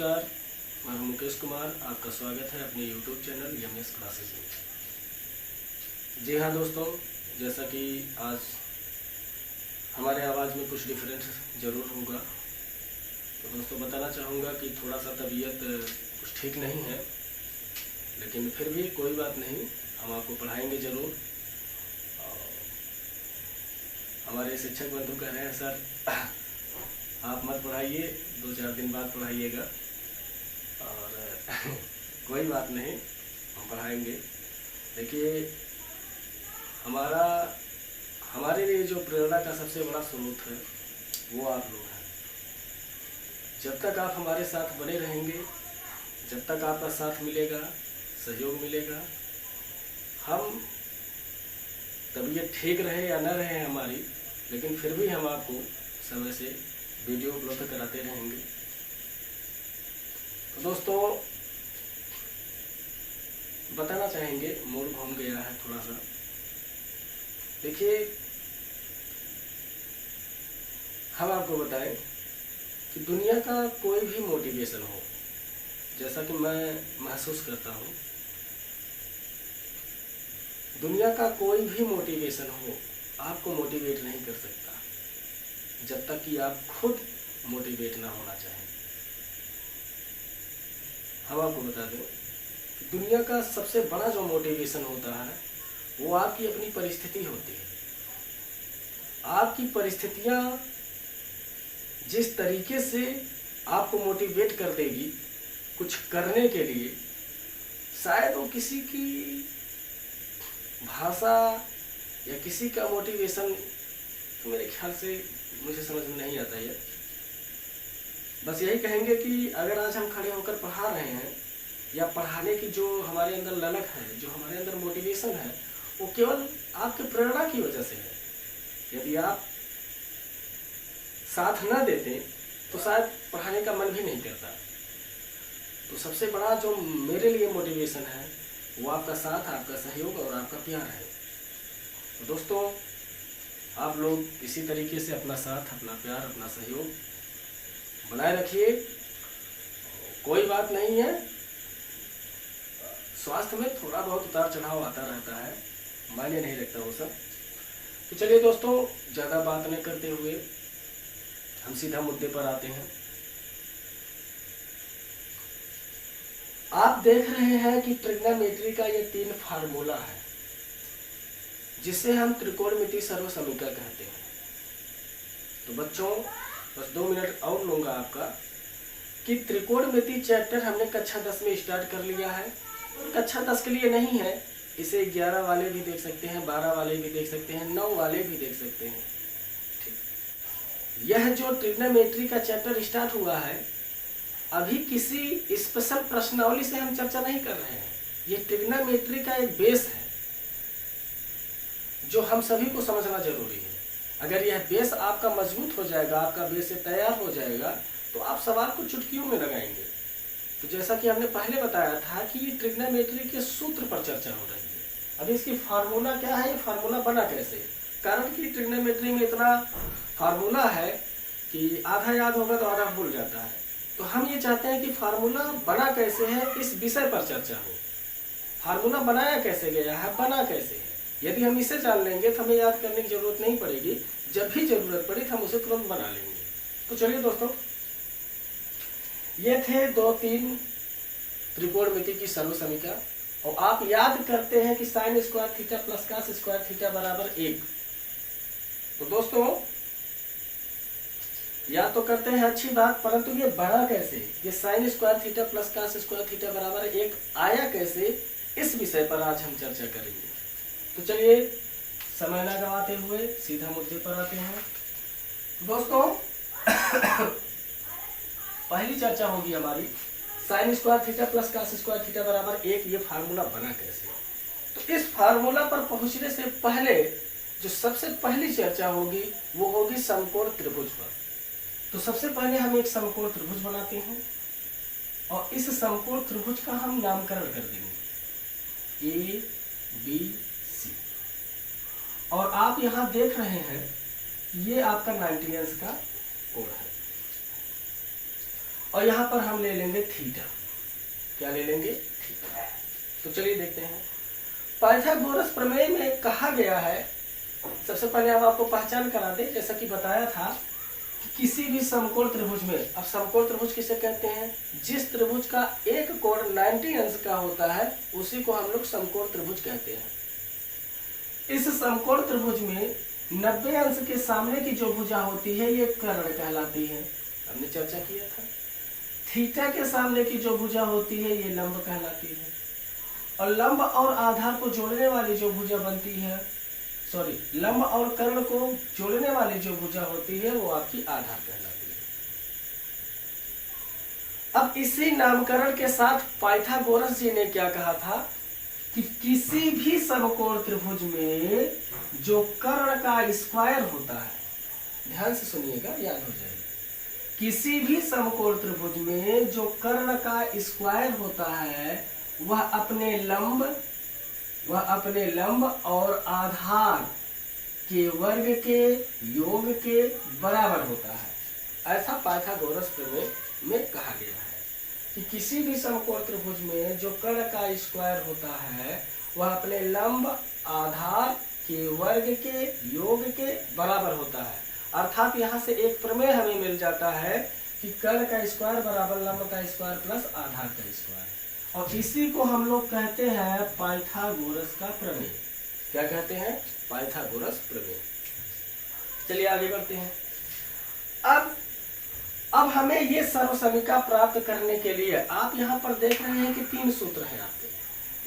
नमस्कार, मैं हूं मुकेश कुमार। आपका स्वागत है अपने YouTube चैनल एमएस क्लासेस में। जी हाँ दोस्तों, जैसा कि आज हमारे आवाज़ में कुछ डिफरेंस ज़रूर होगा, तो दोस्तों बताना चाहूँगा कि थोड़ा सा तबीयत कुछ ठीक नहीं है, लेकिन फिर भी कोई बात नहीं, हम आपको पढ़ाएंगे ज़रूर। हमारे शिक्षक बंधु कह रहे हैं सर आप मत पढ़ाइए, 2-4 दिन बाद पढ़ाइएगा, और कोई बात नहीं, हम पढ़ाएंगे। देखिए, हमारे लिए जो प्रेरणा का सबसे बड़ा स्रोत है वो आप लोग हैं। जब तक आप हमारे साथ बने रहेंगे, जब तक आपका साथ मिलेगा, सहयोग मिलेगा, हम तबीयत ठीक रहे या न रहे हमारी, लेकिन फिर भी हम आपको समय से वीडियो उपलब्ध कराते रहेंगे। तो दोस्तों बताना चाहेंगे, मूड घूम गया है थोड़ा सा। देखिए, हम आपको बताएं कि दुनिया का कोई भी मोटिवेशन हो, जैसा कि मैं महसूस करता हूँ, दुनिया का कोई भी मोटिवेशन हो आपको मोटिवेट नहीं कर सकता जब तक कि आप खुद मोटिवेट ना होना चाहें। हम आपको बता दें कि दुनिया का सबसे बड़ा जो मोटिवेशन होता है वो आपकी अपनी परिस्थिति होती है। आपकी परिस्थितियां जिस तरीके से आपको मोटिवेट कर देगी कुछ करने के लिए, शायद वो किसी की भाषा या किसी का मोटिवेशन तो मेरे ख्याल से मुझे समझ में नहीं आता है। बस यही कहेंगे कि अगर आज हम खड़े होकर पढ़ा रहे हैं, या पढ़ाने की जो हमारे अंदर ललक है, जो हमारे अंदर मोटिवेशन है, वो केवल आपके प्रेरणा की वजह से है। यदि आप साथ न देते तो शायद पढ़ाने का मन भी नहीं करता। तो सबसे बड़ा जो मेरे लिए मोटिवेशन है वो आपका साथ, आपका सहयोग और आपका प्यार है। तो दोस्तों, आप लोग इसी तरीके से अपना साथ, अपना प्यार, अपना सहयोग बनाए रखिए। कोई बात नहीं है, स्वास्थ्य में थोड़ा बहुत उतार चढ़ाव आता रहता है, मायने नहीं रखता वो सब। तो चलिए दोस्तों, ज़्यादा बात नहीं करते हुए हम सीधा मुद्दे पर आते हैं। आप देख रहे हैं कि ट्रिग्नोमेट्री का ये 3 फार्मूला है जिसे हम त्रिकोणमिति सर्वसमीकरण कहते हैं। तो बच्चों, बस 2 मिनट और लूंगा आपका कि त्रिकोणमिति चैप्टर हमने कक्षा 10 में स्टार्ट कर लिया है। कक्षा 10 के लिए नहीं है, इसे 11 वाले भी देख सकते हैं, 12 वाले भी देख सकते हैं, 9 वाले भी देख सकते हैं। ठीक, यह जो ट्रिग्नोमेट्री का चैप्टर स्टार्ट हुआ है, अभी किसी स्पेशल प्रश्नावली से हम चर्चा नहीं कर रहे हैं। ये ट्रिग्नोमेट्री का एक बेस है जो हम सभी को समझना जरूरी है। अगर यह बेस आपका मजबूत हो जाएगा, आपका बेस से तैयार हो जाएगा, तो आप सवाल को चुटकियों में लगाएंगे। तो जैसा कि हमने पहले बताया था कि ये ट्रिग्नोमेट्री के सूत्र पर चर्चा हो रही है। अभी इसकी फार्मूला क्या है, ये फार्मूला बना कैसे, कारण कि ट्रिग्नोमेट्री में इतना फार्मूला है कि आधा याद होगा तो आधा भूल जाता है। तो हम ये चाहते हैं कि फार्मूला बना कैसे है, इस विषय पर चर्चा हो। फार्मूला बनाया कैसे गया है, बना कैसे है, यदि हम इसे जान लेंगे तो हमें याद करने की जरूरत नहीं पड़ेगी। जब भी जरूरत पड़ी तो हम उसे तुरंत बना लेंगे। तो चलिए दोस्तों, ये थे 2-3 त्रिकोणमिति की सर्वसमीकरण, और आप याद करते हैं कि sine square theta plus cos square theta बराबर 1। तो दोस्तों, याद तो करते हैं, अच्छी बात, परंतु ये बना कैसे, ये sine square theta plus cos square theta बराबर 1 आया कैसे, इस विषय पर आज हम चर्चा करेंगे। तो चलिए, समय न गवाते हुए सीधा मुद्दे पर आते हैं। दोस्तों, पहली चर्चा होगी हमारी sine square theta plus cos square theta बराबर 1, ये फार्मूला बना कैसे। तो इस फार्मूला पर पहुंचने से पहले जो सबसे पहली चर्चा होगी वो होगी समकोण त्रिभुज पर। तो सबसे पहले हम एक समकोण त्रिभुज बनाते हैं, और इस समकोण त्रिभुज का हम नामकरण कर देंगे ABC। और आप यहां देख रहे हैं, ये आपका 90 अंश का कोण है। और यहाँ पर हम ले लेंगे थीटा। क्या ले लेंगे? थीटा। तो चलिए देखते हैं। पाइथागोरस प्रमेय में कहा गया है, सबसे पहले हम आपको पहचान करा दें, जैसा कि बताया था कि किसी भी समकोण त्रिभुज में, अब समकोण त्रिभुज किसे कहते हैं? जिस त्रिभुज का एक कोण 90 अंश का होता है उसी को हम लोग समकोण त्रिभुज कहते हैं। इस समकोण त्रिभुज में 90 अंश के सामने की जो भुजा होती है ये कर्ण कहलाती है, हमने चर्चा किया था। थीटा के सामने की जो भुजा होती है ये लंब कहलाती है, और लंब और आधार को जोड़ने वाली जो भुजा बनती है, सॉरी, लंब और कर्ण को जोड़ने वाली जो भुजा होती है वो आपकी आधार कहलाती है। अब इसी नामकरण के साथ पाइथागोरस जी ने क्या कहा था कि किसी भी समकोण त्रिभुज में जो कर्ण का स्क्वायर होता है, ध्यान से सुनिएगा, याद हो जाएगा, किसी भी समकोण त्रिभुज में जो कर्ण का स्क्वायर होता है वह अपने लंब और आधार के वर्ग के योग के बराबर होता है। ऐसा पाइथागोरस प्रमेय में कहा गया है कि किसी भी समकोण त्रिभुज में जो कर्ण का स्क्वायर होता है वह अपने लंब आधार के वर्ग के योग के बराबर होता है। अर्थात यहाँ से एक प्रमेय हमें मिल जाता है कि कर्ण का स्क्वायर बराबर लंब का स्क्वायर प्लस आधार का स्क्वायर, और इसी को हम लोग कहते हैं पाइथागोरस का प्रमेय। क्या कहते हैं? पाइथागोरस प्रमेय। चलिए आगे बढ़ते हैं। अब हमें ये सर्वसमीका प्राप्त करने के लिए आप यहाँ पर देख रहे हैं कि 3 सूत्र हैं आपके,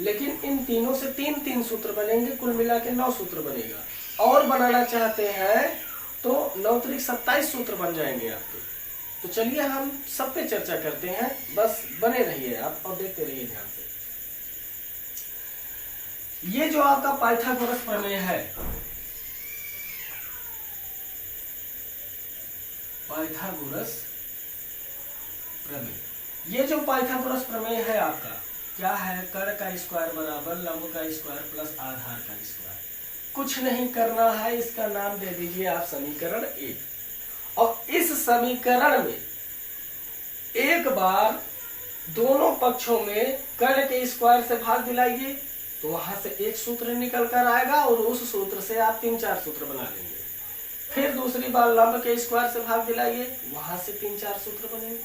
लेकिन इन तीनों से 3 सूत्र बनेंगे, कुल मिला के 9 सूत्र बनेगा। और बनाना चाहते हैं तो 9 त्रिक 27 सूत्र बन जाएंगे आपके। तो चलिए हम सब पे चर्चा करते हैं, बस बने रहिए आप और देखते रहिए ध्यान से। ये जो आपका पाइथागोरस प्रमेय है, पाइथागोरस प्रमेय, ये जो पाइथागोरस प्रमेय है आपका क्या है? कर्ण का स्क्वायर बराबर लंब का स्क्वायर प्लस आधार का स्क्वायर। कुछ नहीं करना है, इसका नाम दे दीजिए आप समीकरण 1। और इस समीकरण में एक बार दोनों पक्षों में कर्ण के स्क्वायर से भाग दिलाइए तो वहां से एक सूत्र निकल कर आएगा और उस सूत्र से आप 3-4 सूत्र बना लेंगे। फिर दूसरी बार लंब के स्क्वायर से भाग दिलाइए, वहां से 3-4 सूत्र बनेंगे।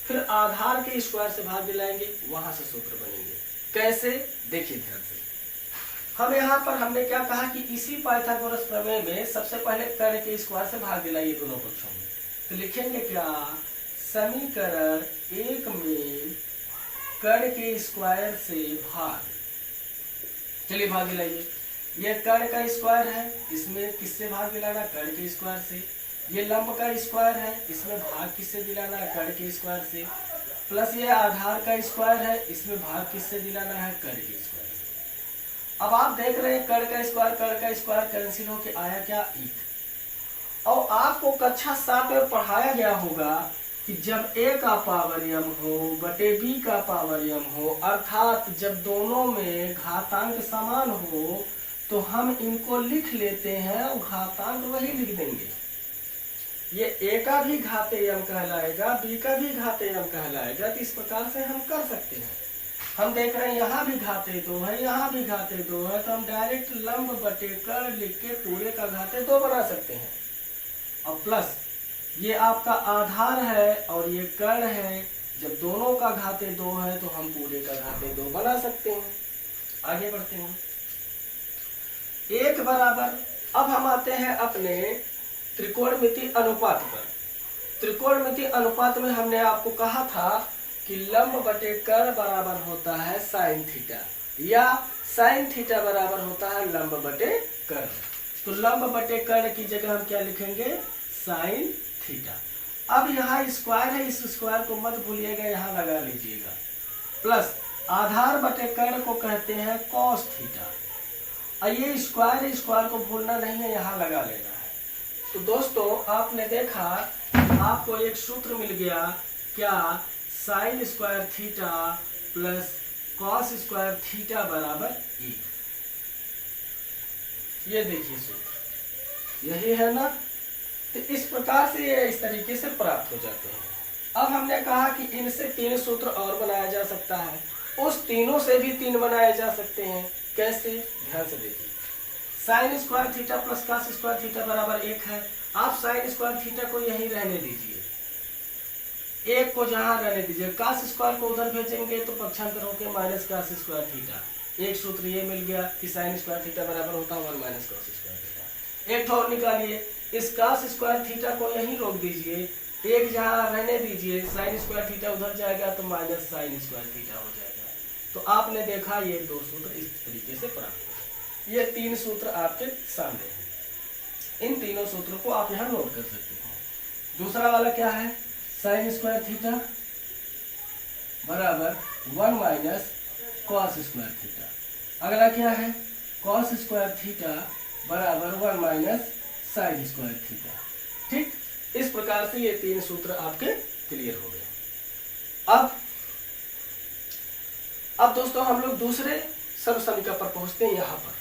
फिर आधार के स्क्वायर से भाग दिलाएंगे, वहां से सूत्र बनेंगे। कैसे? देखिए ध्यान से। हम यहाँ पर हमने क्या कहा कि इसी पाइथागोरस प्रमेय में सबसे पहले कर्ण के स्क्वायर से भाग दिलाइए दोनों पक्षों में, तो लिखेंगे क्या? समीकरण 1 में कर्ण के स्क्वायर से भाग। चलिए भाग दिलाइए। ये कर्ण का स्क्वायर है, इसमें किससे भाग दिलाना? कर्ण के स्क्वायर से। ये लंब का स्क्वायर है, इसमें भाग किससे दिलाना है? कर्ण के स्क्वायर से। प्लस ये आधार का स्क्वायर है, इसमें भाग किससे दिलाना है? कर्ण के स्क्वायर से। अब आप देख रहे हैं कर्ण का स्क्वायर कैंसिल होके आया क्या? 1। और आपको कक्षा 7 में पढ़ाया गया होगा कि जब a का पावर m हो बटे b का पावर m हो, अर्थात जब दोनों में घातांक समान हो तो हम इनको लिख लेते हैं और घातांक वही लिख देंगे। ये a का भी घाते m कहलाएगा, b का भी घाते m कहलाएगा। तो इस प्रकार से हम कर सकते हैं। हम देख रहे हैं यहाँ भी घाते 2 है, यहाँ भी घाते 2 है, तो हम डायरेक्ट लंब बटे कर्ण लिख के पूरे का घाते 2 बना सकते हैं। और प्लस ये आपका आधार है और ये कर्ण है, जब दोनों का घाते 2 है तो हम पूरे का घाते 2 बना सकते हैं। आगे बढ़ते हैं। 1 बराबर, अब हम आते हैं अपने त्रिकोणमिति अनुपात पर। त्रिकोणमिति अनुपात में हमने आपको कहा था कि लंब बटे कर्ण बराबर होता है साइन थीटा, या साइन थीटा बराबर होता है लंब बटे कर्ण। तो लंब बटे कर्ण की जगह हम क्या लिखेंगे? Sine theta. अब यहाँ स्क्वायर है, इस स्क्वायर को मत भूलिएगा, यहाँ लगा लीजिएगा। प्लस आधार बटे कर्ण को कहते हैं कॉस थीटा, और ये स्क्वायर को भूलना नहीं है, यहाँ लगा लेना है। तो दोस्तों आपने देखा आपको एक सूत्र मिल गया, क्या? Sine square theta plus cos square theta बराबर 1। ये देखिए सूत्र यही है ना। तो इस प्रकार से ये इस तरीके से प्राप्त हो जाते हैं। अब हमने कहा कि इनसे 3 सूत्र और बनाया जा सकता है, उस तीनों से भी 3 बनाए जा सकते हैं। कैसे? ध्यान से देखिए। Sine square theta plus cos square theta बराबर 1 है। आप साइन स्क्वायर थीटा को यहीं रहने दीजिए, 1 को जहां रहने दीजिए, कॉस स्क्वायर को उधर भेजेंगे तो पक्षांतर होकर माइनस कॉस स्क्वायर थीटा। एक सूत्र ये मिल गया कि साइन स्क्वायर थीटा बराबर होता है 1 माइनस कॉस स्क्वायर थीटा। एक और निकालिए, इस कॉस स्क्वायर थीटा को यहीं रोक दीजिए, 1 जहां रहने दीजिए, साइन स्क्वायर थीटा उधर जाएगा तो माइनस साइन स्क्वायर थीटा हो जाएगा। तो आपने देखा ये 2 सूत्र इस तरीके से प्राप्त हुए। ये 3 सूत्र आपके सामने हैं। इन तीनों सूत्रों को आप यहाँ नोट कर सकते हैं। दूसरा वाला क्या है? साइन स्क्वायर थीटा बराबर 1 माइनस कॉस स्क्वायर थीटा। अगला क्या है? कॉस स्क्वायर थीटा बराबर 1 माइनस साइन स्क्वायर थीटा। ठीक, इस प्रकार से ये 3 सूत्र आपके क्लियर हो गए। अब दोस्तों हम लोग दूसरे सर्वसमीका पर पहुंचते हैं। यहाँ पर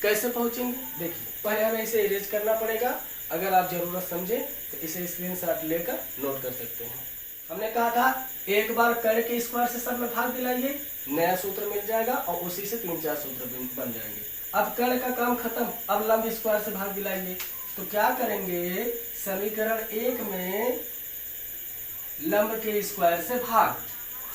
कैसे पहुंचेंगे देखिए, पहले हमें इसे इरेज करना पड़ेगा। अगर आप जरूरत समझे तो इसे स्क्रीनशॉट लेकर नोट कर सकते हैं। हमने कहा था एक बार कर्ण के स्क्वायर से सब में भाग दिलाइए, नया सूत्र मिल जाएगा और उसी से 3-4 सूत्र बन जाएंगे। अब कर्ण का काम खत्म, अब लंब स्क्वायर से भाग दिलाइए। तो क्या करेंगे? समीकरण 1 में लंब के स्क्वायर से भाग,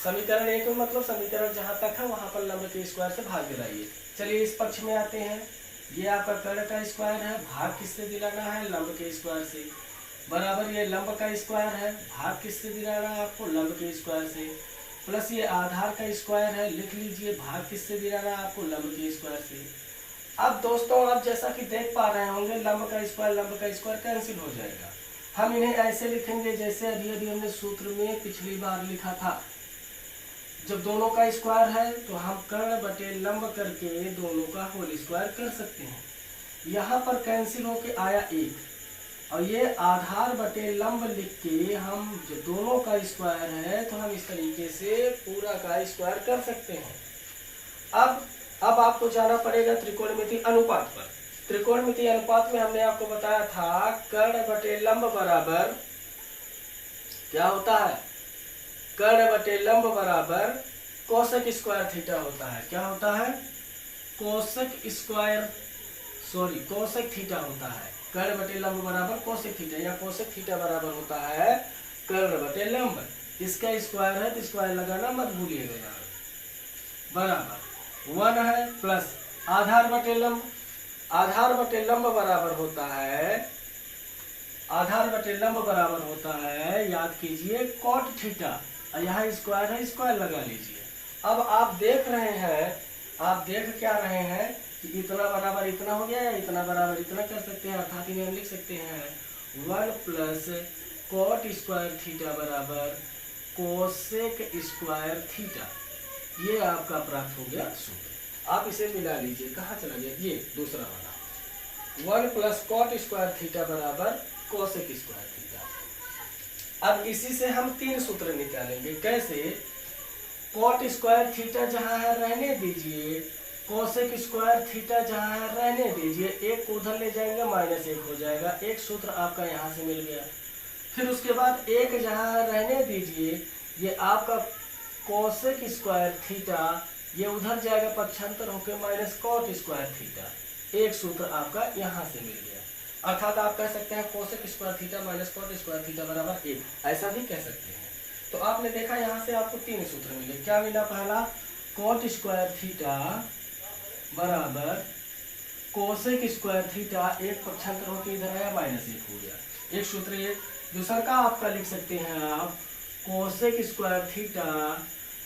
समीकरण 1 में मतलब समीकरण जहां तक है वहां पर लंब के स्क्वायर से भाग दिलाइए। चलिए इस पक्ष में आते हैं। ये आपका कर्ण का स्क्वायर है, भाग किससे दिलाना है? लंब के स्क्वायर से। बराबर ये लंब का स्क्वायर है, भाग किससे दिलाना है आपको? लंब के स्क्वायर से। प्लस ये आधार का स्क्वायर है, लिख लीजिए, भाग किससे दिलाना है आपको? लंब के स्क्वायर से। अब दोस्तों आप जैसा कि देख पा रहे होंगे, लंब का स्क्वायर कैंसिल हो जाएगा। हम इन्हें ऐसे लिखेंगे जैसे अभी अभी हमने सूत्र में पिछली बार लिखा था। जब दोनों का स्क्वायर है तो हम कर्ण बटे लंब करके दोनों का होल स्क्वायर कर सकते हैं। यहाँ पर कैंसिल होके आया 1, और ये आधार बटे लंब लिख के हम जो दोनों का स्क्वायर है तो हम इस तरीके से पूरा का स्क्वायर कर सकते हैं। अब आपको जाना पड़ेगा त्रिकोणमिति अनुपात पर। त्रिकोणमिति अनुपात में हमने आपको बताया था कर्ण बटे लंब बराबर क्या होता है? कर्ण बटे लंब बराबर कोसेक स्क्वायर थीटा होता है। क्या होता है? कोसेक थीटा होता है। कर्ण बटे लंब बराबर कोसेक थीटा, या कोसेक थीटा बराबर होता है कर्ण बटे लंब। इसका स्क्वायर है तो स्क्वायर लगाना मत भूलिएगा यार। बराबर 1 है प्लस आधार बटे लंब। आधार बटे लंब बराबर होता है याद कीजिए कॉट थीटा, यहाँ स्क्वायर है, स्क्वायर लगा लीजिए। अब आप देख क्या रहे हैं कि इतना बराबर इतना हो गया या इतना बराबर इतना कर सकते हैं, अर्थात इन्हें हम लिख सकते हैं 1 प्लस कॉट स्क्वायर थीटा बराबर कोसेक स्क्वायर थीटा। ये आपका प्राप्त हो गया सूत्र। आप इसे मिला लीजिए, कहाँ चला गया? ये दूसरा वाला 1 प्लस कॉट स्क्वायर थीटा बराबर कोसेक स्क्वायर थीटा। अब इसी से हम 3 सूत्र निकालेंगे। कैसे? कॉट स्क्वायर थीटा जहां है रहने दीजिए, कोसेक स्क्वायर थीटा जहां है रहने दीजिए, 1 को उधर ले जाएंगे -1 हो जाएगा। एक सूत्र आपका यहाँ से मिल गया। फिर उसके बाद 1 जहां है रहने दीजिए, ये आपका कोसेक स्क्वायर थीटा ये उधर जाएगा पक्षांतर होकर माइनस कॉट स्क्वायर थीटा। एक सूत्र आपका यहाँ से मिल गया। अर्थात आप कह सकते हैं cosec square theta minus cot square theta बराबर 1, ऐसा भी कह सकते हैं। तो आपने देखा यहाँ से आपको 3 सूत्र मिले। क्या मिला? पहला कॉट स्क्वायर थीटा बराबर कोसेक स्क्वायर थीटा, एक पक्षांतर होकर इधर आया -1 हो गया। एक सूत्र ये। दूसरा का आपका लिख सकते हैं आप cosec square theta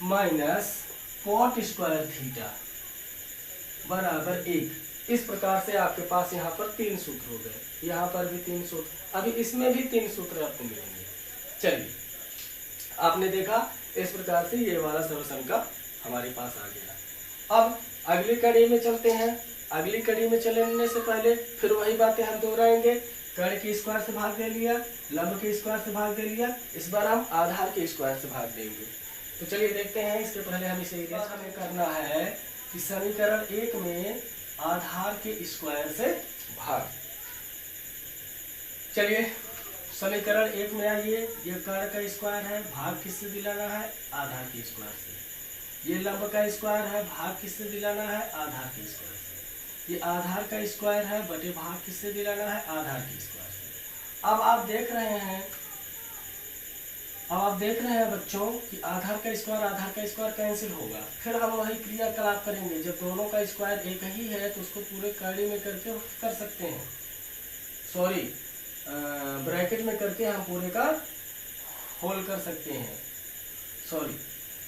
minus cot square theta बराबर 1। इस प्रकार से आपके पास यहाँ पर 3 सूत्र हो गए, यहाँ पर भी 3 सूत्र, अभी इसमें भी 3 सूत्र आपको मिलेंगे। चलिए आपने देखा इस प्रकार से ये वाला सर्वसमीका हमारे पास आ गया। अब अगली कड़ी में चलते हैं। अगली कड़ी में चलने से पहले फिर वही बातें हम दोहराएंगे। कर्ण के स्क्वायर से भाग दे लिया, लंब के स्क्वायर से भाग दे लिया, इस बार हम आधार के स्क्वायर से भाग देंगे। तो चलिए देखते हैं। इसके पहले हम इसे हमें करना है कि समीकरण 1 में आधार के स्क्वायर से भाग। चलिए समीकरण 1 में आइए, ये कर्ण का स्क्वायर है, भाग किससे दिलाना है, आधार के स्क्वायर से। ये लंब का स्क्वायर है, भाग किससे दिलाना है, आधार के स्क्वायर से। ये आधार का स्क्वायर है बटे भाग किससे दिलाना है, आधार के स्क्वायर से। अब आप देख रहे हैं बच्चों कि आधार का स्क्वायर कैंसिल होगा। फिर हम वही क्रियाकलाप करेंगे, जब दोनों का स्क्वायर एक ही है तो उसको पूरे कड़ी में करके कर सकते हैं, सॉरी ब्रैकेट में करके हम पूरे का होल कर सकते हैं, सॉरी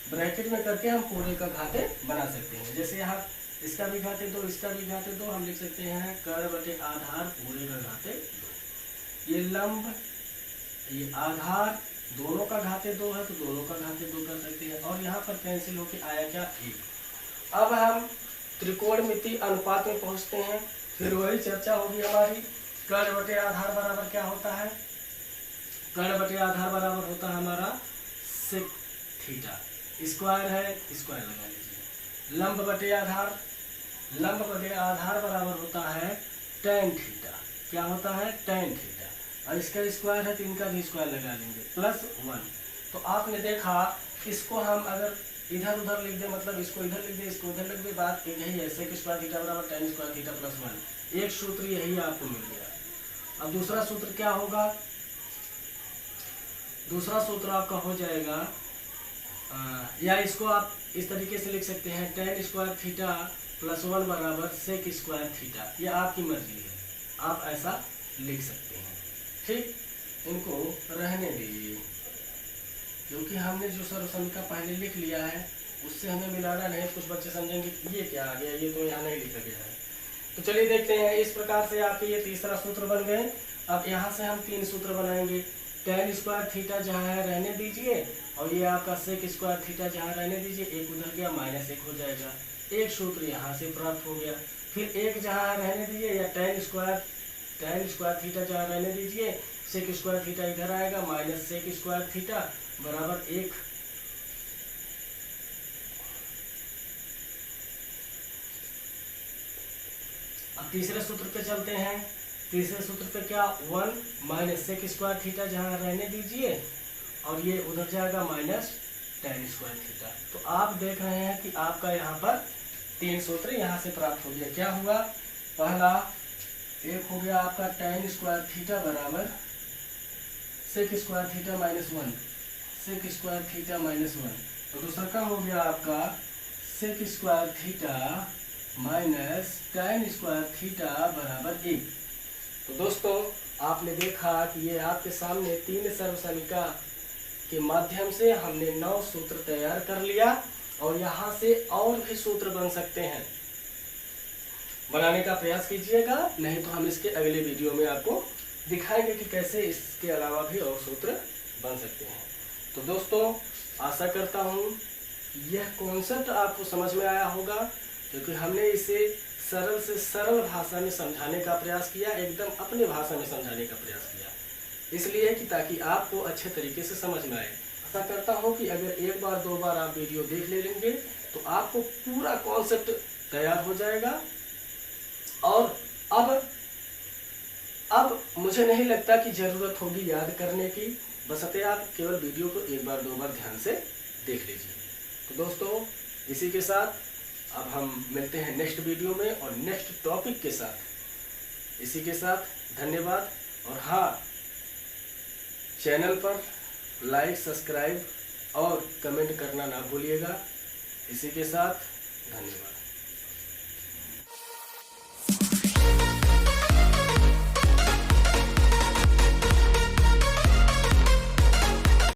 ब्रैकेट में करके हम पूरे का घाते बना सकते हैं। जैसे यहाँ इसका भी घाते 2, इसका भी घाते 2, हम लिख सकते हैं कर्ण बटे आधार पूरे का घाते 2। ये लंब, ये आधार, दोनों का घाते 2 है तो दोनों का घाते 2 कर सकते हैं। और यहाँ पर कैंसिल होके आया क्या, 1। अब हम त्रिकोणमिति अनुपात में पहुँचते हैं। फिर वही चर्चा होगी हमारी, कर्ण बटे आधार बराबर क्या होता है, कर्ण बटे आधार बराबर होता है हमारा सेक थीटा। स्क्वायर है, स्क्वायर लगा लीजिए। लंब बटे आधार बराबर होता है tan थीटा। क्या होता है, tan थीटा। और इसका स्क्वायर है तो इनका भी स्क्वायर लगा लेंगे, +1। तो आपने देखा, इसको हम अगर इधर उधर लिख दे, मतलब इसको इधर लिख दे, इसको इधर लिख दे, बात एक यही है, सेक स्क्वायर थीटा बराबर tan स्क्वायर थीटा +1। एक सूत्र यही आपको मिल गया। अब दूसरा सूत्र क्या होगा, दूसरा सूत्र आपका हो जाएगा, या इसको आप इस तरीके से लिख सकते हैं, tan स्क्वायर थीटा +1 बराबर सेक स्क्वायर थीटा। ये आपकी मर्जी है, आप ऐसा लिख सकते हैं। ठीक, इनको रहने दीजिए, क्योंकि हमने जो सर्व समीकरण पहले लिख लिया है उससे हमें मिलाना नहीं। कुछ बच्चे समझेंगे कि ये क्या आ गया, ये तो यहाँ नहीं लिखा गया है। तो चलिए देखते हैं। इस प्रकार से आपके ये तीसरा सूत्र बन गए। अब यहाँ से हम 3 सूत्र बनाएंगे। tan स्क्वायर थीटा जहाँ है रहने दीजिए, और ये आपका सेक स्क्वायर थीटा जहाँ रहने दीजिए। एक उधर गया, -1 हो जाएगा। एक सूत्र यहाँ से प्राप्त हो गया। फिर एक जहाँ रहने दीजिए, या tan स्क्वायर थीटा जहाँ रहने दीजिए, सेक स्क्वायर थीटा इधर आएगा, माइनस सेक स्क्वायर थीटा बराबर 1। अब तीसरे सूत्र पे चलते हैं। तीसरे सूत्र पे क्या, 1 माइनस सेक स्क्वायर थीटा जहाँ रहने दीजिए, और ये उधर जाएगा माइनस tan स्क्वायर थीटा। तो आप देख रहे हैं कि आपका यहाँ पर 3 सूत्र यहाँ से प्राप्त हो गया। क्या हुआ, पहला एक हो गया आपका tan स्क्वायर थीटा बराबर sec square theta -1, sec square theta -1। तो दूसरा क्या हो गया आपका sec square theta minus tan square theta बराबर 1। तो दोस्तों आपने देखा कि ये आपके सामने 3 सर्व समीकरण के माध्यम से हमने 9 सूत्र तैयार कर लिया, और यहाँ से और भी सूत्र बन सकते हैं। बनाने का प्रयास कीजिएगा, नहीं तो हम इसके अगले वीडियो में आपको दिखाएंगे कि कैसे इसके अलावा भी और सूत्र बन सकते हैं। तो दोस्तों आशा करता हूँ कि यह कॉन्सेप्ट आपको समझ में आया होगा, क्योंकि हमने इसे सरल से सरल भाषा में समझाने का प्रयास किया, एकदम अपने भाषा में समझाने का प्रयास किया, इसलिए कि ताकि आपको अच्छे तरीके से समझ में आए। आशा करता हूँ कि अगर 1 बार 2 बार आप वीडियो देख लेंगे तो आपको पूरा कॉन्सेप्ट तैयार हो जाएगा। और अब मुझे नहीं लगता कि ज़रूरत होगी याद करने की, बशर्ते आप केवल वीडियो को 1 बार 2 बार ध्यान से देख लीजिए। तो दोस्तों इसी के साथ अब हम मिलते हैं नेक्स्ट वीडियो में और नेक्स्ट टॉपिक के साथ। इसी के साथ धन्यवाद। और हाँ, चैनल पर लाइक, सब्सक्राइब और कमेंट करना ना भूलिएगा। इसी के साथ धन्यवाद।